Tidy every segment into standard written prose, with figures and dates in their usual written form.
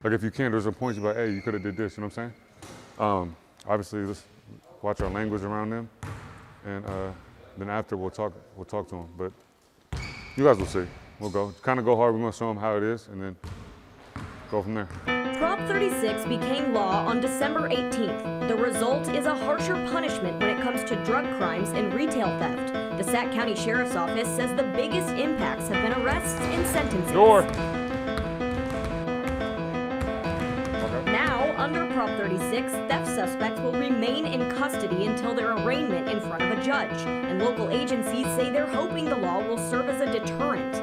Like if you can't, there's a point you're like, hey, you could have did this, you know what I'm saying? Obviously, let's watch our language around them, and then after we'll talk to them. But you guys will see. We'll go. Kind of go hard. We're gonna show them how it is, and then go from there. Prop 36 became law on December 18th. The result is a harsher punishment when it comes to drug crimes and retail theft. The Sac County Sheriff's Office says the biggest impacts have been arrests and sentences. Door. Now, under Prop 36, theft suspects will remain in custody until their arraignment in front of a judge. And local agencies say they're hoping the law will serve as a deterrent.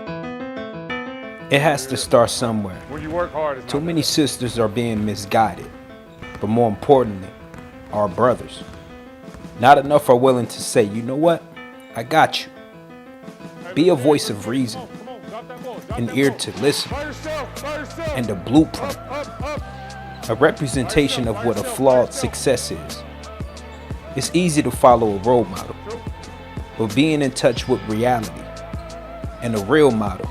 It has to start somewhere. When you work hard, Too many sisters are being misguided, but more importantly, our brothers. Not enough are willing to say, you know what, I got you. Be a voice of reason, an ear to listen, and a blueprint, a representation of what a flawed success is. It's easy to follow a role model, but being in touch with reality and a real model,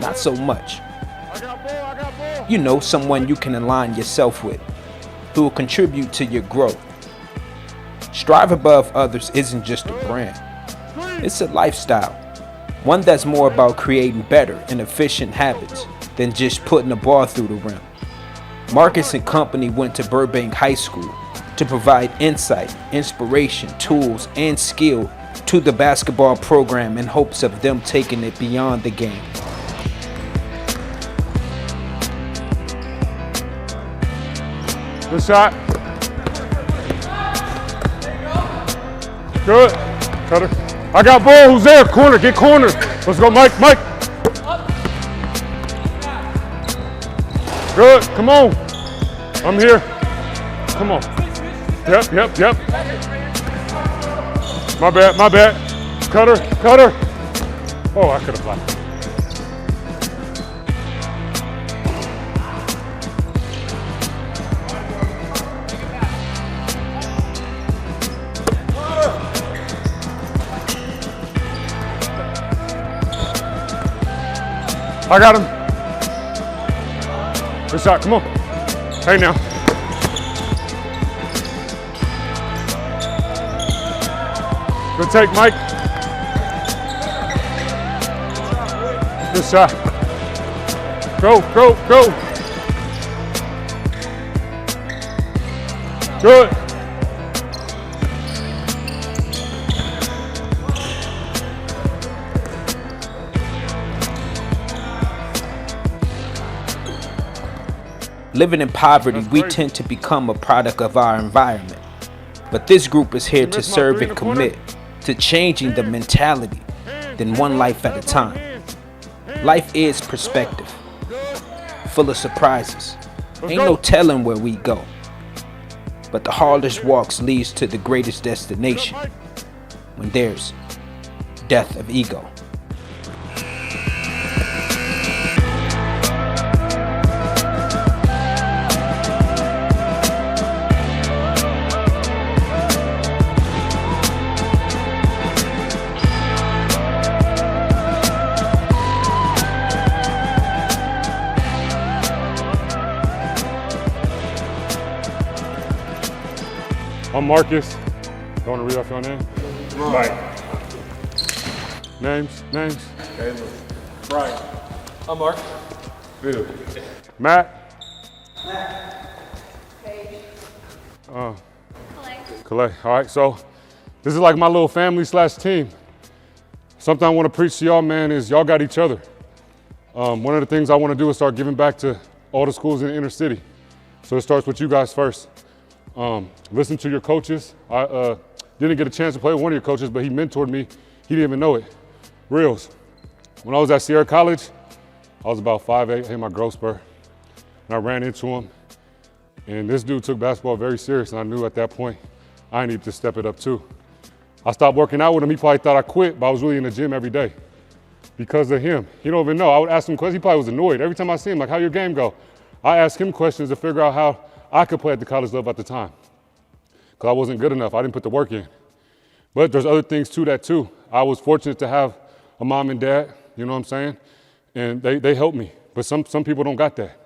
not so much. You know, someone you can align yourself with, who will contribute to your growth. Strive above others isn't just a brand, it's a lifestyle. One that's more about creating better and efficient habits than just putting a ball through the rim. Marcus and company went to Burbank High School to provide insight, inspiration, tools, and skill to the basketball program in hopes of them taking it beyond the game. Good shot. Good. Cutter. I got ball. Who's there? Corner. Get corner. Let's go, Mike. Mike. Good. Come on. I'm here. Come on. Yep. My bad. Cutter. Oh, I could have blocked. I got him. Good shot, come on. Hey now. Good take, Mike. Good shot. Go. Good. Living in poverty, we tend to become a product of our environment. But this group is here to serve and commit to changing the mentality, then one life at a time. Life is perspective, full of surprises. Ain't no telling where we go. But the hardest walks leads to the greatest destination, when there's death of ego. I'm Marcus. You want to read off your name? Mike. Names? Caleb. Brian. I'm Mark. Bill. Matt. Paige. Calais. All right, so this is like my little family / team. Something I want to preach to y'all, man, is y'all got each other. One of the things I want to do is start giving back to all the schools in the inner city. So it starts with you guys first. Listen to your coaches. I didn't get a chance to play with one of your coaches, but he mentored me. He didn't even know it. Reels. When I was at Sierra College, I was about 5'8", hit my growth spurt, and I ran into him. And this dude took basketball very serious, and I knew at that point I needed to step it up too. I stopped working out with him. He probably thought I quit, but I was really in the gym every day because of him. He don't even know. I would ask him questions. He probably was annoyed. Every time I see him, like, how your game go? I ask him questions to figure out how I could play at the college level at the time because I wasn't good enough. I didn't put the work in. But there's other things to that too. I was fortunate to have a mom and dad, you know what I'm saying? And they helped me. But some people don't got that.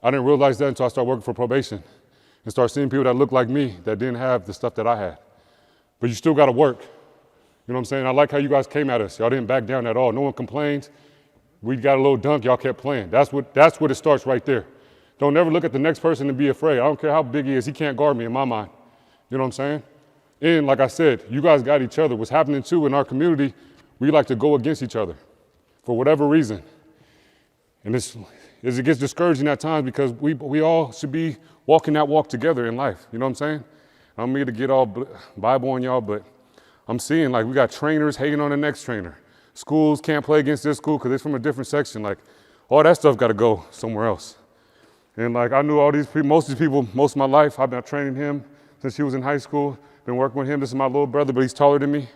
I didn't realize that until I started working for probation and start seeing people that looked like me that didn't have the stuff that I had. But you still got to work. You know what I'm saying? I like how you guys came at us. Y'all didn't back down at all. No one complained. We got a little dunk. Y'all kept playing. That's what it starts right there. Don't ever look at the next person and be afraid. I don't care how big he is. He can't guard me in my mind. You know what I'm saying? And like I said, you guys got each other. What's happening too in our community, we like to go against each other for whatever reason. And it gets discouraging at times because we all should be walking that walk together in life. You know what I'm saying? I don't mean to get all Bible on y'all, but I'm seeing like we got trainers hating on the next trainer. Schools can't play against this school because it's from a different section. Like all that stuff got to go somewhere else. And like I knew all these people, most of these people, most of my life. I've been training him since he was in high school. Been working with him. This is my little brother, but he's taller than me.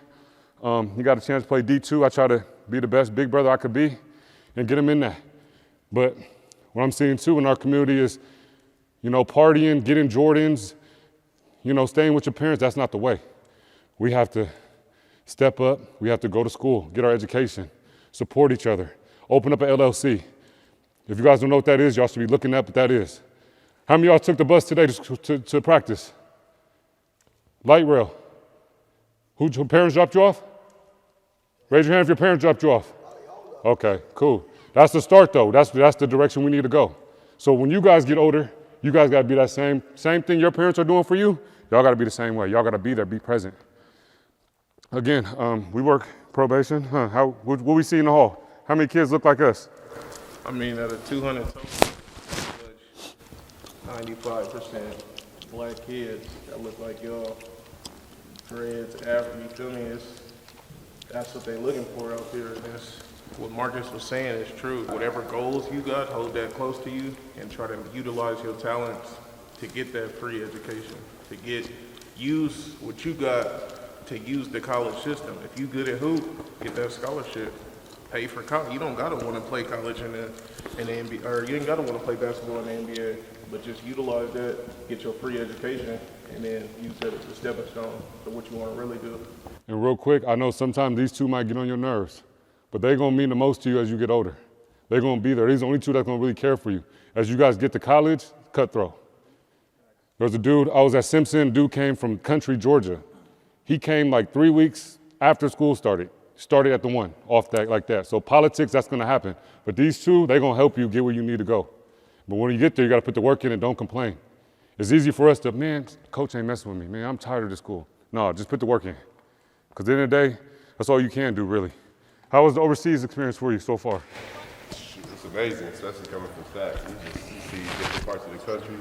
He got a chance to play D2. I try to be the best big brother I could be and get him in that. But what I'm seeing too in our community is, partying, getting Jordans, staying with your parents, that's not the way. We have to step up. We have to go to school, get our education, support each other, open up an LLC. If you guys don't know what that is, y'all should be looking up what that is. How many of y'all took the bus today to practice? Light rail. Who parents dropped you off? Raise your hand if your parents dropped you off. Okay, cool. That's the start though. That's the direction we need to go. So when you guys get older, you guys gotta be that same thing your parents are doing for you. Y'all gotta be the same way. Y'all gotta be there, be present. Again, we work probation. What we see in the hall? How many kids look like us? I mean, out of 200 total, 95% black kids that look like y'all. Dreads, afro, you feel me? That's what they're looking for out there. That's what Marcus was saying is true. Whatever goals you got, hold that close to you and try to utilize your talents to get that free education, use what you got to use the college system. If you good at hoop, get that scholarship. Pay for college. You don't gotta want to play college in the NBA, or you ain't gotta want to play basketball in the NBA. But just utilize that, get your free education, and then use that as a stepping stone to what you want to really do. And real quick, I know sometimes these two might get on your nerves, but they're gonna mean the most to you as you get older. They're gonna be there. These are the only two that's gonna really care for you. As you guys get to college, cutthroat. There was a dude, I was at Simpson, dude came from country Georgia. He came like 3 weeks after school started at the one, off that like that. So politics, that's gonna happen. But these two, they're gonna help you get where you need to go. But when you get there, you gotta put the work in and don't complain. It's easy for us to, man, coach ain't messing with me, man, I'm tired of this school. No, just put the work in. Because at the end of the day, that's all you can do, really. How was the overseas experience for you so far? It's amazing, especially coming from SAC. You see different parts of the country,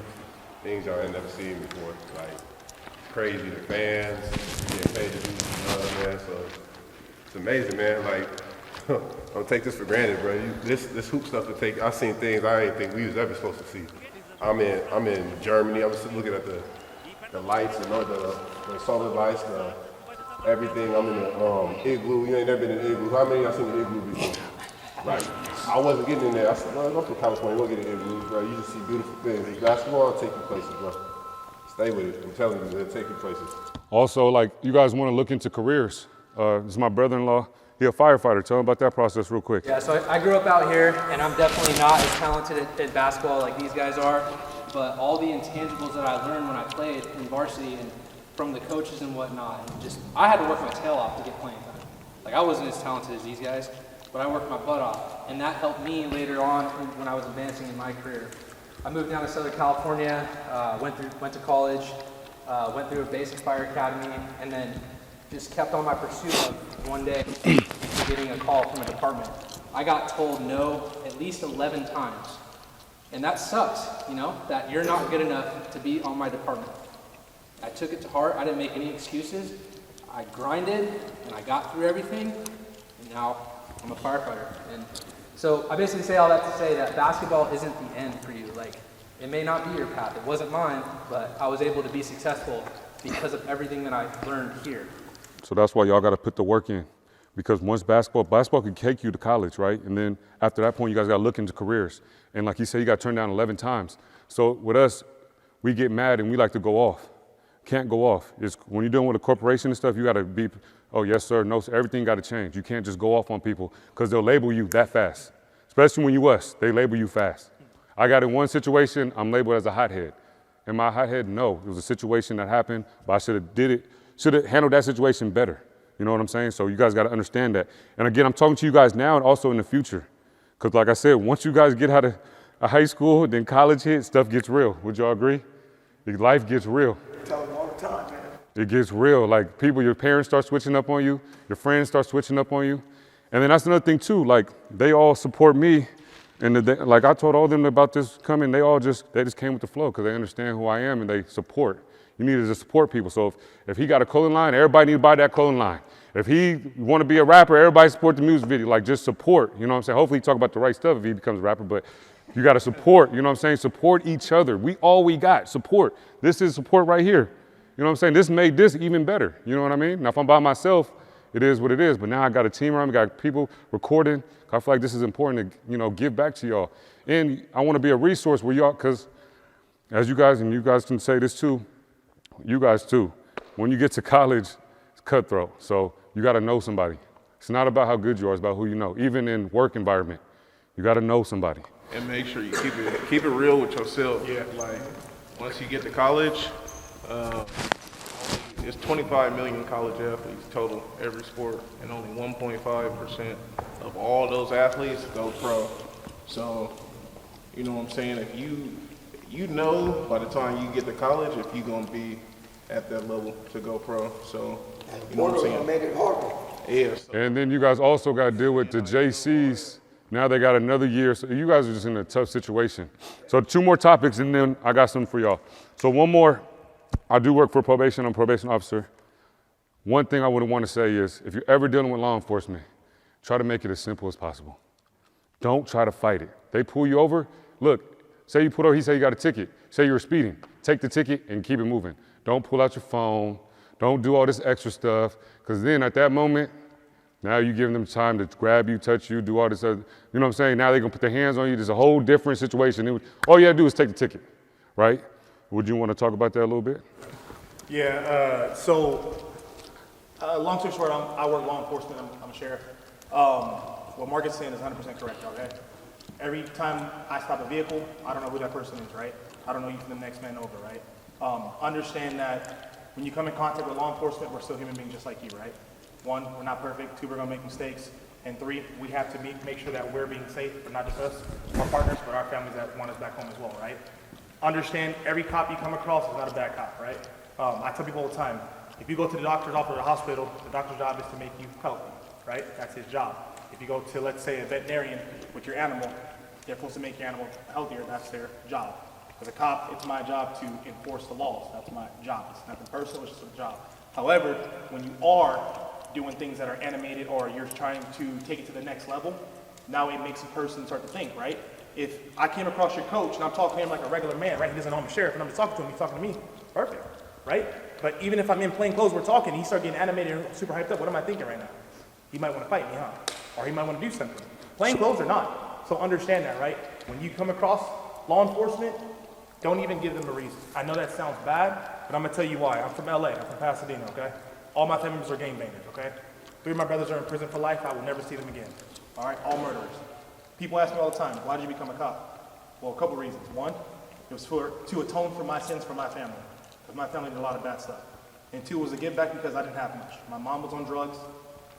things y'all ain't never seen before. Like crazy, the fans, getting paid to do, man. So it's amazing, man. Like, don't take this for granted, bro. This hoop stuff to take. I've seen things I didn't think we was ever supposed to see. I'm in Germany. I was looking at the lights and the solar lights, everything. I'm in the igloo. You ain't never been in an igloo. How many of y'all seen an igloo before? Like, I wasn't getting in there. I said, well, I'm from California. We'll get an igloo, bro. You just see beautiful things. Basketball will take you places, bro. Stay with it. I'm telling you, it'll take you places. Also, like, you guys want to look into careers. This is my brother-in-law. He's a firefighter. Tell him about that process real quick. Yeah, so I grew up out here, and I'm definitely not as talented at basketball like these guys are, but all the intangibles that I learned when I played in varsity and from the coaches and whatnot, I had to work my tail off to get playing time. Like, I wasn't as talented as these guys, but I worked my butt off, and that helped me later on when I was advancing in my career. I moved down to Southern California, went to college, went through a basic fire academy, and then just kept on my pursuit of one day getting a call from a department. I got told no at least 11 times. And that sucks, that you're not good enough to be on my department. I took it to heart. I didn't make any excuses. I grinded and I got through everything. And now I'm a firefighter. And so I basically say all that to say that basketball isn't the end for you. Like, it may not be your path. It wasn't mine, but I was able to be successful because of everything that I learned here. So that's why y'all got to put the work in, because once basketball can take you to college, right? And then after that point, you guys got to look into careers. And like you said, you got turned down 11 times. So with us, we get mad and we like to go off. Can't go off. When you're dealing with a corporation and stuff, you got to be, oh, yes, sir, no, sir. Everything got to change. You can't just go off on people because they'll label you that fast. Especially when you us, they label you fast. I got in one situation, I'm labeled as a hothead. Am I a hothead? No, it was a situation that happened, but I should have handled that situation better. You know what I'm saying? So you guys got to understand that. And again, I'm talking to you guys now and also in the future. Because like I said, once you guys get out of high school, then college hits, stuff gets real. Would y'all agree? Life gets real. Tell them all the time, man. It gets real. Like people, your parents start switching up on you, your friends start switching up on you. And then that's another thing too, like they all support me. And like I told all of them about this coming, they just came with the flow because they understand who I am and they support. You need to just support people. So if he got a clothing line, everybody need to buy that clothing line. If he want to be a rapper, everybody support the music video. Like just support, you know what I'm saying? Hopefully he talk about the right stuff if he becomes a rapper, but you got to support, you know what I'm saying? Support each other. We got, support. This is support right here. You know what I'm saying? This made this even better, you know what I mean? Now if I'm by myself, it is what it is, but now I got a team around me, got people recording. I feel like this is important to, you know, give back to y'all. And I want to be a resource where y'all, because as you guys, and you guys can say this too, you guys too, when you get to college, it's cutthroat. So you got to know somebody. It's not about how good you are, it's about who you know. Even in work environment, you got to know somebody. And make sure you keep it real with yourself. Yeah. Like once you get to college, it's 25 million college athletes total, every sport, and only 1.5% of all those athletes go pro. So, you know what I'm saying? If you know by the time you get to college if you're gonna be at that level to go pro. So, you know what I'm saying? Make it harder. Yes. And then you guys also got to deal with the JCs. Now they got another year. So you guys are just in a tough situation. So 2 more topics and then I got something for y'all. So one more. I do work for probation. I'm a probation officer. One thing I would want to say is if you're ever dealing with law enforcement, try to make it as simple as possible. Don't try to fight it. They pull you over. Look, say you pulled over, he said you got a ticket. Say you were speeding. Take the ticket and keep it moving. Don't pull out your phone. Don't do all this extra stuff. Because then at that moment, now you're giving them time to grab you, touch you, do all this other, you know what I'm saying? Now they're going to put their hands on you. There's a whole different situation. All you got to do is take the ticket, right? Would you want to talk about that a little bit? Yeah, long story short, I work law enforcement, I'm a sheriff. What Mark is saying is 100% correct, okay? Every time I stop a vehicle, I don't know who that person is, right? I don't know you from the next man over, right? Understand that when you come in contact with law enforcement, we're still human beings just like you, right? 1, we're not perfect. 2, we're gonna make mistakes. And 3, we have to make sure that we're being safe, but not just us, our partners, but our families that want us back home as well, right? Understand every cop you come across is not a bad cop, right? I tell people all the time, if you go to the doctor's office or the hospital, the doctor's job is to make you healthy, right? That's his job. If you go to, let's say, a veterinarian with your animal, they're supposed to make your animal healthier. That's their job. As a cop, it's my job to enforce the laws. That's my job. It's nothing personal, it's just a job. However, when you are doing things that are animated or you're trying to take it to the next level, now it makes a person start to think, right? If I came across your coach and I'm talking to him like a regular man, right? He doesn't know I'm a sheriff and I'm just talking to him, he's talking to me. Perfect, right? But even if I'm in plain clothes, we're talking, he starts getting animated and super hyped up. What am I thinking right now? He might want to fight me, huh? Or he might want to do something. Plain clothes or not. So understand that, right? When you come across law enforcement, don't even give them a reason. I know that sounds bad, but I'm gonna tell you why. I'm from LA, I'm from Pasadena, okay? All my family members are gangbangers, okay? 3 of my brothers are in prison for life, I will never see them again. All right, all murderers. People ask me all the time, why did you become a cop? Well, a couple reasons. 1, it was to atone for my sins for my family, because my family did a lot of bad stuff. And 2, was a give back because I didn't have much. My mom was on drugs,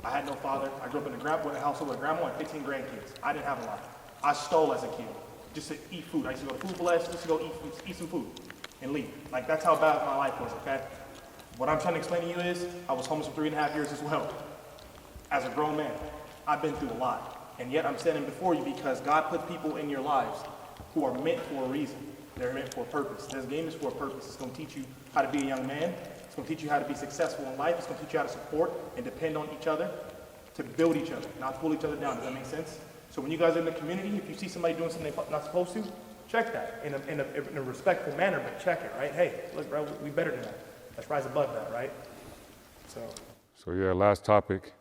I had no father. I grew up in a household with a grandma and 15 grandkids. I didn't have a lot. I stole as a kid, just to eat food. I used to go to Food Blast, just to go eat some food and leave. Like, that's how bad my life was, okay? What I'm trying to explain to you is, I was homeless for 3.5 years as well. As a grown man, I've been through a lot. And yet I'm standing before you because God put people in your lives who are meant for a reason. They're meant for a purpose. This game is for a purpose. It's going to teach you how to be a young man. It's going to teach you how to be successful in life. It's going to teach you how to support and depend on each other, to build each other, not to pull each other down. Does that make sense? So when you guys are in the community, if you see somebody doing something they're not supposed to, check that in a respectful manner, but check it, right? Hey, look, bro, we better than that. Let's rise above that, right? So yeah, last topic.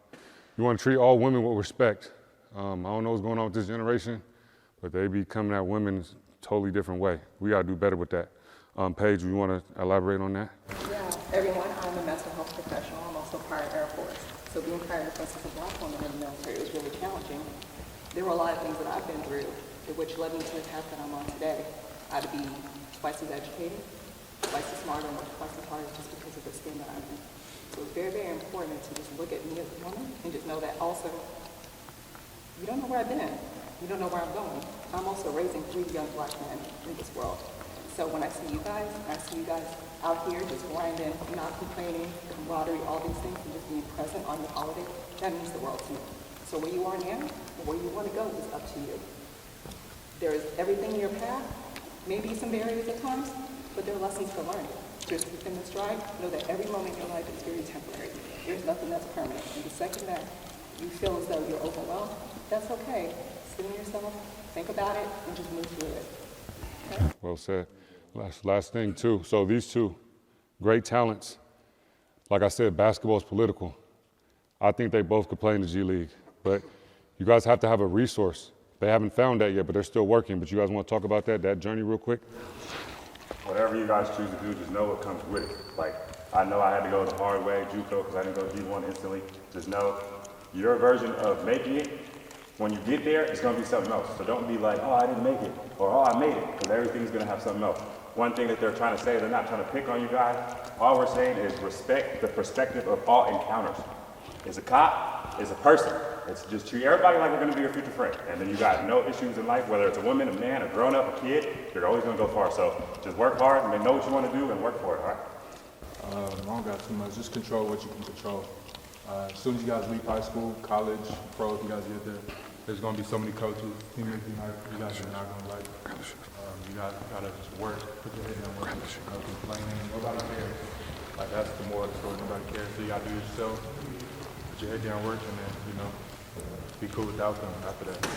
You want to treat all women with respect. I don't know what's going on with this generation, but they be coming at women a totally different way. We got to do better with that. Paige, you want to elaborate on that? Yeah, everyone, I'm a mental health professional. I'm also prior Air Force. So being prior defense as a black woman in the military was really challenging. There were a lot of things that I've been through which led me to the path that I'm on today. I had to be twice as educated, twice as smart, and work twice as hard just because of the skin that I'm in. So it's very, very important to just look at me as a woman and just know that also, you don't know where I've been. You don't know where I'm going. I'm also raising 3 young black men in this world. So when I see you guys out here just grinding, not complaining, camaraderie, all these things, and just being present on your holiday, that means the world to me. So where you are now, or where you want to go is up to you. There is everything in your path, maybe some barriers at times, but there are lessons to learn. Just within the stride, know that every moment in your life is very temporary. There's nothing that's permanent. And the second that you feel as though you're overwhelmed, that's okay. Sit in yourself, think about it, and just move through it. Okay? Well said. Last thing too. So these two great talents, like I said, basketball is political. I think they both could play in the G League, but you guys have to have a resource. They haven't found that yet, but they're still working. But you guys want to talk about that journey real quick? Whatever you guys choose to do, just know what comes with it. Like, I know I had to go the hard way, JUCO, because I didn't go D1 instantly. Just know your version of making it, when you get there, it's going to be something else. So don't be like, oh, I didn't make it, or oh, I made it, because everything's going to have something else. One thing that they're trying to say, they're not trying to pick on you guys. All we're saying is respect the perspective of all encounters. Is a cop, is a person. It's just treat everybody like they're going to be your future friend. And then you got no issues in life, whether it's a woman, a man, a grown-up, a kid, you're always going to go far. So just work hard and know what you want to do and work for it, all right? I don't got too much. Just control what you can control. As soon as you guys leave high school, college, pro, if you guys get there, there's going to be so many coaches, teammates you guys are not going to like. You guys got to just work, put your head down, work, no complaining, nobody cares. Like, that's the moral of the story, nobody cares. So you got to do yourself, put your head down, work, and then, be cool with the outcome after that.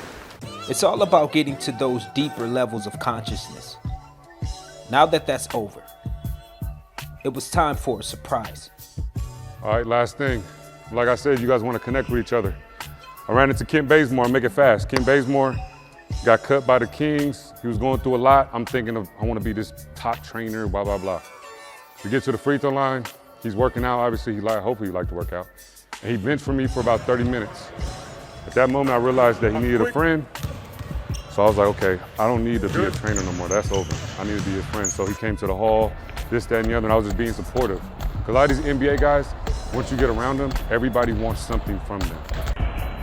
It's all about getting to those deeper levels of consciousness. Now that that's over, it was time for a surprise. All right, last thing. Like I said, you guys want to connect with each other. I ran into Kent Bazemore, make it fast. Kent Bazemore got cut by the Kings. He was going through a lot. I'm thinking of, I want to be this top trainer, blah, blah, blah. We get to the free throw line. He's working out. Obviously, hopefully he liked to work out. And he benched for me for about 30 minutes. At that moment, I realized that he needed a friend. So I was like, okay, I don't need to be a trainer no more. That's over. I need to be his friend. So he came to the hall, this, that, and the other, and I was just being supportive. Because a lot of these NBA guys, once you get around them, everybody wants something from them,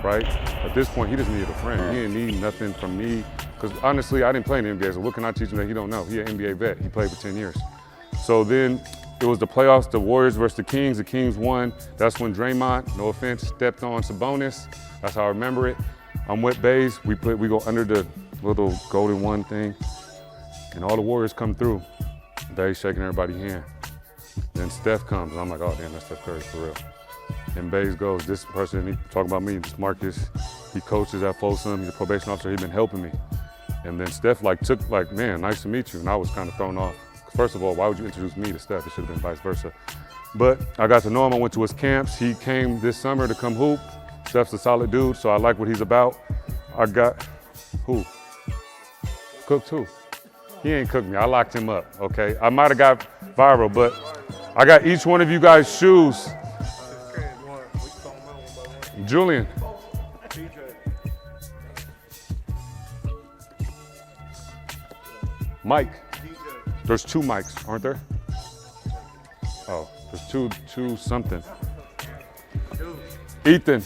right? At this point, he just needed a friend. He didn't need nothing from me. Because honestly, I didn't play in the NBA, so what can I teach him that he don't know? He an NBA vet. He played for 10 years. So then it was the playoffs, the Warriors versus the Kings. The Kings won. That's when Draymond, no offense, stepped on Sabonis. That's how I remember it. I'm with Baze. We go under the little golden one thing, and all the Warriors come through. Baze shaking everybody's hand. Then Steph comes, and I'm like, oh damn, that's Steph Curry for real. And Baze goes, this person, he talking about me, this Marcus, he coaches at Folsom, he's a probation officer, he's been helping me. And then Steph took man, nice to meet you. And I was kind of thrown off. First of all, why would you introduce me to Steph? It should have been vice versa. But I got to know him, I went to his camps. He came this summer to come hoop. Steph's a solid dude, so I like what he's about. I got, who? Cooked who? He ain't cooked me, I locked him up, okay? I might've got viral, but I got each one of you guys' shoes. Julian. Mike. There's 2 mics, aren't there? Oh, there's two something. Ethan.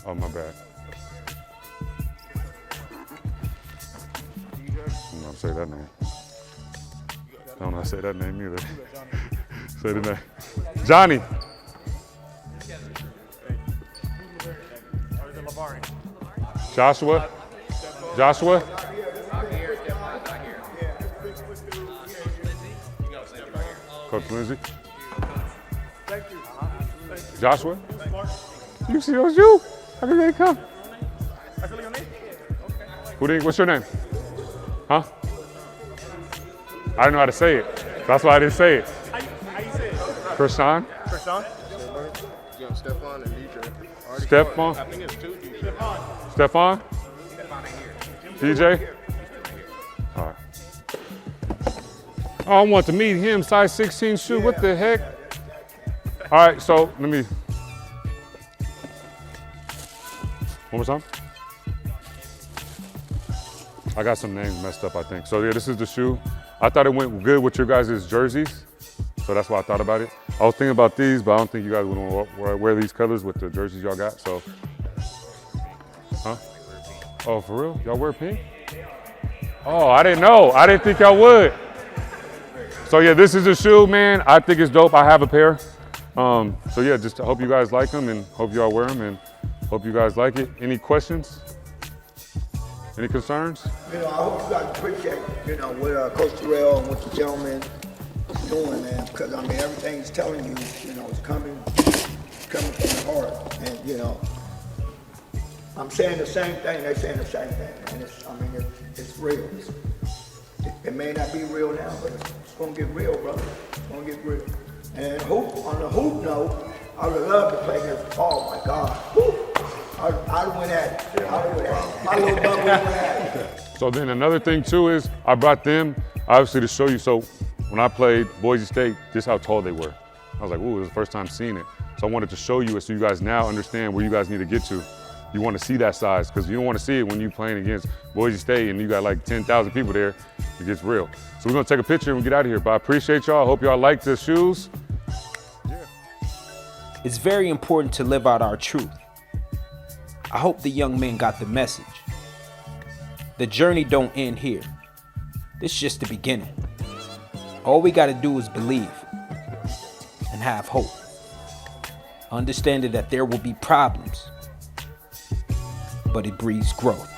Oh, my bad. I'm not say that name. I don't know how to say that name either. Say the name. Johnny. Joshua. Joshua. Coach Lindsay. Joshua. You see those shoes? How did they come? What's your name? Huh? I didn't know how to say it. That's why I didn't say it. How you say it? Krishan? Krishan? Stephon and DJ. Stephon? I think it's 2 DJ. Stephon? DJ? All right. Oh, I want to meet him, size 16 shoe. What the heck? All right, so let me. One more time. I got some names messed up, I think. So yeah, this is the shoe. I thought it went good with your guys' jerseys. So that's why I thought about it. I was thinking about these, but I don't think you guys would want to wear these colors with the jerseys y'all got, so. Huh? Oh, for real? Y'all wear pink? Oh, I didn't know. I didn't think y'all would. So yeah, this is a shoe, man. I think it's dope. I have a pair. So yeah, just hope you guys like them and hope y'all wear them and hope you guys like it. Any questions? Any concerns? You know, I hope you guys appreciate, you know, what Coach Terrell and what the gentleman is doing, man, because I mean, everything he's telling you, you know, it's coming from the heart. And, you know, I'm saying the same thing, they're saying the same thing. And it's real. It may not be real now, but it's going to get real, brother. It's going to get real. And on the hoop note, I would love to play this. Oh, my God. Woo. I'd win at it. I'd win at it. My little brother would win at it. So then another thing too is I brought them obviously to show you. So when I played Boise State, this is how tall they were. I was like, ooh, it was the first time seeing it. So I wanted to show you it so you guys now understand where you guys need to get to. You want to see that size because you don't want to see it when you're playing against Boise State and you got like 10,000 people there. It gets real. So we're going to take a picture and we get out of here. But I appreciate y'all. I hope y'all like the shoes. It's very important to live out our truth. I hope the young men got the message. The journey don't end here. This is just the beginning. All we got to do is believe and have hope. Understanding that there will be problems, but it breeds growth.